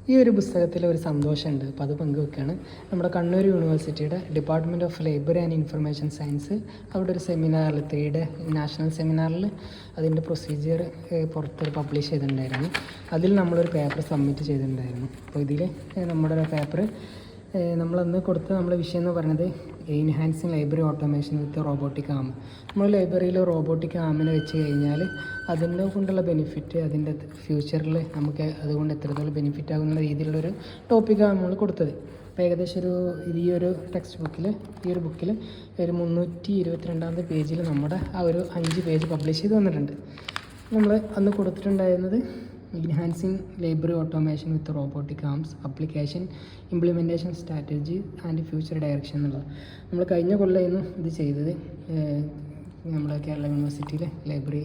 ഈ ഒരു പുസ്തകത്തിൽ ഒരു സന്തോഷമുണ്ട്, അപ്പോൾ അത് പങ്കുവെക്കുകയാണ്. നമ്മുടെ കണ്ണൂർ യൂണിവേഴ്സിറ്റിയുടെ department of library and information science അവിടെ ഒരു സെമിനാറിൽ 3 നാഷണൽ സെമിനാറിൽ അതിൻ്റെ പ്രൊസീജിയർ പുറത്ത് പബ്ലിഷ് ചെയ്തിട്ടുണ്ടായിരുന്നു. അതിൽ നമ്മളൊരു പേപ്പർ സബ്മിറ്റ് ചെയ്തിട്ടുണ്ടായിരുന്നു. അപ്പോൾ ഇതിൽ നമ്മുടെ ഒരു പേപ്പർ നമ്മളന്ന് കൊടുത്ത നമ്മുടെ വിഷയം എന്ന് പറയുന്നത് enhancing library automation with robotic ആം. നമ്മൾ ലൈബ്രറിയിൽ റോബോട്ടിക് ആമിനെ വെച്ച് കഴിഞ്ഞാൽ അതിൻ്റെ കൊണ്ടുള്ള ബെനിഫിറ്റ്, അതിൻ്റെ ഫ്യൂച്ചറിൽ നമുക്ക് അതുകൊണ്ട് എത്രത്തോളം ബെനിഫിറ്റ് ആകുന്ന രീതിയിലുള്ളൊരു ടോപ്പിക്കാണ് നമ്മൾ കൊടുത്തത്. അപ്പോൾ ഏകദേശം ഈ ഒരു ടെക്സ്റ്റ് ബുക്കിൽ, ഈ ഒരു ബുക്കിൽ ഒരു 322 പേജിൽ നമ്മുടെ ആ ഒരു 5 പേജ് പബ്ലിഷ് ചെയ്ത് വന്നിട്ടുണ്ട്. നമ്മൾ അന്ന് കൊടുത്തിട്ടുണ്ടായിരുന്നത് enhancing library automation with robotic arms application implementation strategy and future direction എന്നുള്ളത്. നമ്മൾ കഴിഞ്ഞ കൊല്ലമായിരുന്നു ഇത് ചെയ്തത്. നമ്മുടെ കേരള യൂണിവേഴ്സിറ്റിയിലെ ലൈബ്രറി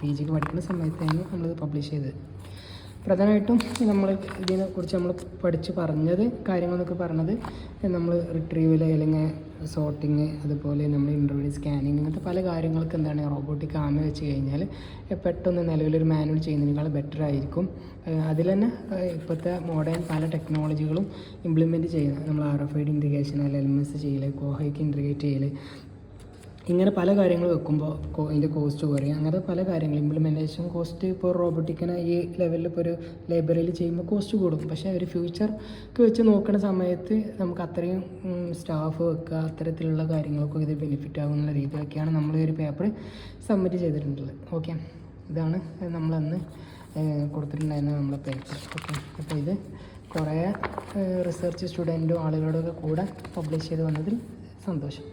PGക്ക് പഠിക്കുന്ന സമയത്തായിരുന്നു നമ്മളിത് പബ്ലിഷ് ചെയ്തത്. പ്രധാനമായിട്ടും നമ്മൾ ഇതിനെക്കുറിച്ച് നമ്മൾ പഠിച്ച് പറഞ്ഞത് കാര്യങ്ങളെന്നൊക്കെ പറഞ്ഞത് നമ്മൾ റിട്രീവൽ അല്ലെങ്കിൽ സോർട്ടിങ്, അതുപോലെ നമ്മൾ ഇൻ്റർവ്യൂ സ്കാനിങ്, ഇങ്ങനത്തെ പല കാര്യങ്ങൾക്ക് എന്താണ് റോബോട്ടിക് ആമ വെച്ച് കഴിഞ്ഞാൽ പെട്ടെന്ന് നിലവിലൊരു മാനുവൽ ചെയ്യുന്നതിനേക്കാൾ ബെറ്റർ ആയിരിക്കും. അതിൽ തന്നെ ഇപ്പോഴത്തെ മോഡേൺ പല ടെക്നോളജികളും ഇംപ്ലിമെൻറ്റ് ചെയ്യുന്നത്, നമ്മൾ RFID ഇൻറ്റിഗ്രേഷൻ, LMS ചെയ്യൽ, കോഹയ്ക്ക് ഇൻറ്റിഗ്രേറ്റ് ചെയ്യൽ, ഇങ്ങനെ പല കാര്യങ്ങൾ വെക്കുമ്പോൾ അതിൻ്റെ കോസ്റ്റ് കുറയും. അങ്ങനത്തെ പല കാര്യങ്ങൾ ഇംപ്ലിമെൻറ്റേഷൻ കോസ്റ്റ് ഇപ്പോൾ റോബോട്ടിക്കിനെ ഈ ലെവലിൽ ഇപ്പോൾ ഒരു ലൈബ്രറിയിൽ ചെയ്യുമ്പോൾ കോസ്റ്റ് കൂടും. പക്ഷേ ഒരു ഫ്യൂച്ചർക്ക് വെച്ച് നോക്കുന്ന സമയത്ത് നമുക്ക് അത്രയും സ്റ്റാഫ് വെക്കുക, അത്തരത്തിലുള്ള കാര്യങ്ങൾക്കും ഇത് ബെനിഫിറ്റ് ആകുന്ന രീതിയിലൊക്കെയാണ് നമ്മൾ ഈ ഒരു പേപ്പർ സബ്മിറ്റ് ചെയ്തിട്ടുള്ളത്. ഓക്കെ, ഇതാണ് നമ്മളന്ന് കൊടുത്തിട്ടുണ്ടായിരുന്ന നമ്മളെ പേപ്പർ. ഓക്കെ, അപ്പോൾ ഇത് കുറേ റിസർച്ച് സ്റ്റുഡൻറ്റും ആളുകളോടൊക്കെ കൂടെ പബ്ലിഷ് ചെയ്ത് വന്നതിൽ സന്തോഷം.